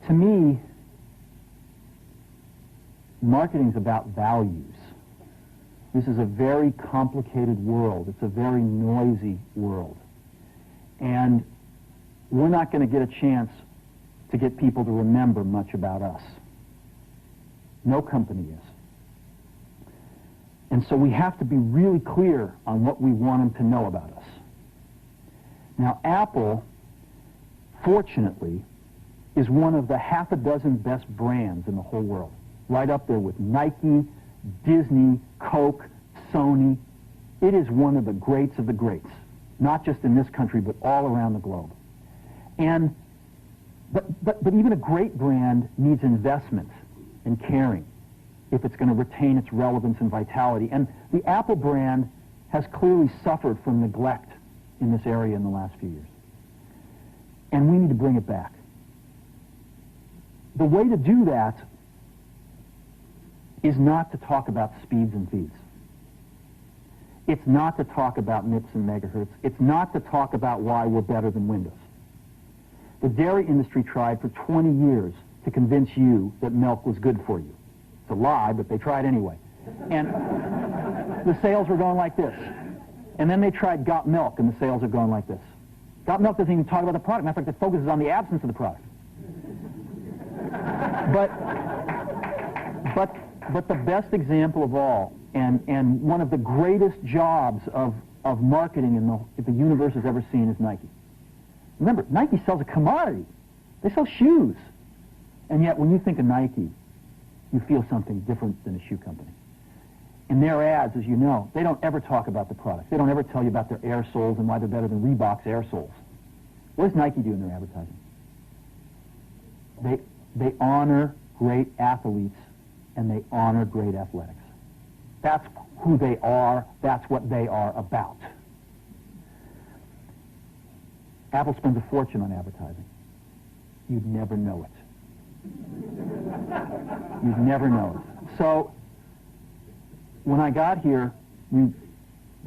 To me, marketing is about values. This is a very complicated world. It's a very noisy world. And we're not going to get a chance to get people to remember much about us. No company is. And so we have to be really clear on what we want them to know about us. Now, Apple, fortunately, is one of the half a dozen best brands in the whole world. Right up there with Nike, Disney, Coke, Sony. It is one of the greats of the greats, not just in this country, but all around the globe. And but even a great brand needs investment and caring if it's going to retain its relevance and vitality. And the Apple brand has clearly suffered from neglect in this area in the last few years. And we need to bring it back. The way to do that is not to talk about speeds and feeds. It's not to talk about MIPS and megahertz. It's not to talk about why we're better than Windows. The dairy industry tried for 20 years to convince you that milk was good for you. It's a lie, but they tried anyway. And the sales were going like this. And then they tried Got Milk, and the sales are going like this. Got Milk doesn't even talk about the product. Matter of fact, it focuses on the absence of the product. But the best example of all, and one of the greatest jobs of marketing the universe has ever seen is Nike. Remember, Nike sells a commodity. They sell shoes. And yet, when you think of Nike, you feel something different than a shoe company. In their ads, as you know, they don't ever talk about the product. They don't ever tell you about their air soles and why they're better than Reebok's air soles. What does Nike do in their advertising? They honor great athletes, and they honor great athletics. That's who they are. That's what they are about. Apple spends a fortune on advertising. You'd never know it. You'd never know it. So, when I got here,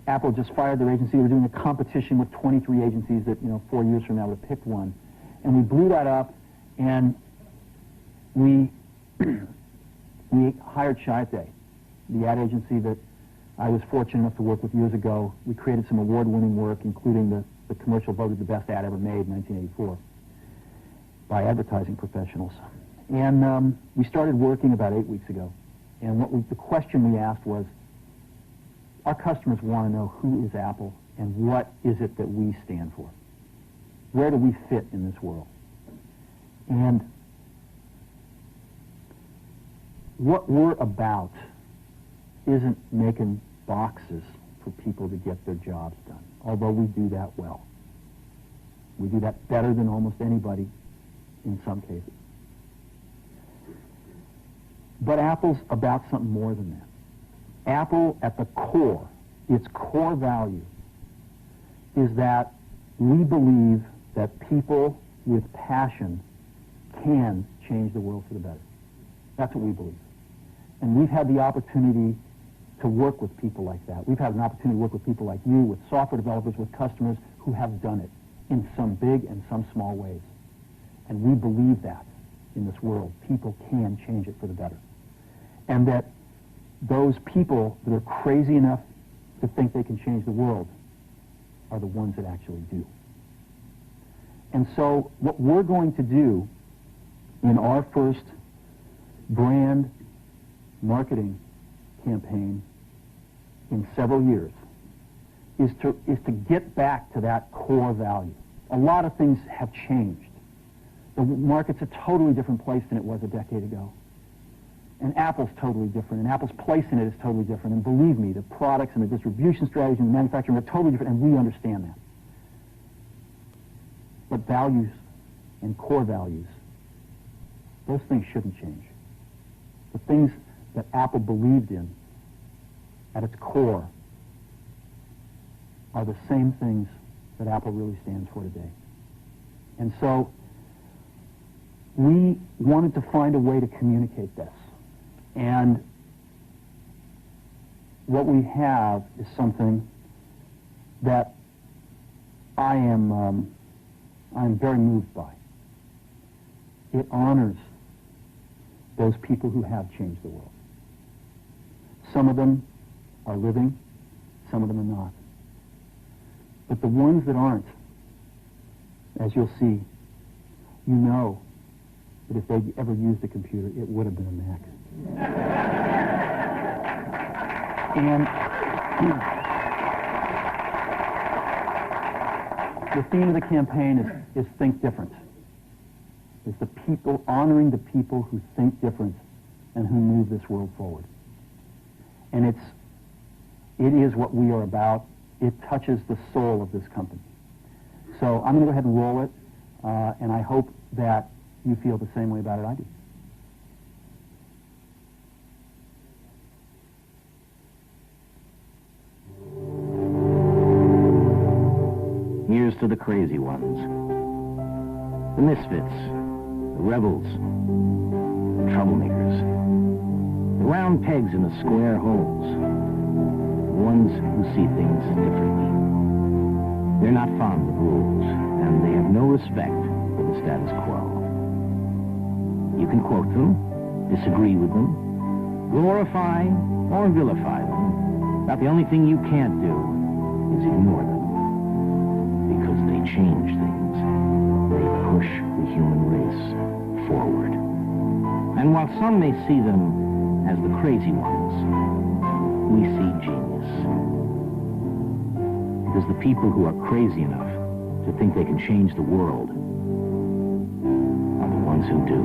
Apple just fired their agency. We were doing a competition with 23 agencies that, 4 years from now would have picked one. And we blew that up, and we hired Chiat, the ad agency that I was fortunate enough to work with years ago. We created some award-winning work, including the commercial voted the best ad ever made in 1984 by advertising professionals. And we started working about 8 weeks ago. And the question we asked was, our customers want to know who is Apple and what is it that we stand for? Where do we fit in this world? And what we're about isn't making boxes for people to get their jobs done, although we do that well. We do that better than almost anybody in some cases. But Apple's about something more than that. Apple, at the core, its core value, is that we believe that people with passion can change the world for the better. That's what we believe. And we've had the opportunity to work with people like that. We've had an opportunity to work with people like you, with software developers, with customers who have done it in some big and some small ways. And we believe that in this world. People can change it for the better. And that those people that are crazy enough to think they can change the world are the ones that actually do. And so what we're going to do in our first brand marketing campaign in several years is to get back to that core value. A lot of things have changed. The market's a totally different place than it was a decade ago. And Apple's totally different, and Apple's place in it is totally different. And believe me, the products and the distribution strategy and the manufacturing are totally different, and we understand that. But values and core values, those things shouldn't change. The things that Apple believed in at its core are the same things that Apple really stands for today. And so we wanted to find a way to communicate this. And what we have is something that I'm very moved by. It honors those people who have changed the world. Some of them are living, some of them are not. But the ones that aren't, as you'll see, you know that if they'd ever used a computer, it would have been a Mac. And the theme of the campaign is Think Different. It's the people, honoring the people who think different and who move this world forward. And it is what we are about. It touches the soul of this company. So I'm going to go ahead and roll it, and I hope that you feel the same way about it I do. Here's to the crazy ones, the misfits, the rebels, the troublemakers, the round pegs in the square holes, the ones who see things differently. They're not fond of rules, and they have no respect for the status quo. You can quote them, disagree with them, glorify or vilify them, but the only thing you can't do is ignore them. Because they change things. They push the human race forward. And while some may see them as the crazy ones, we see genius. Because the people who are crazy enough to think they can change the world are the ones who do.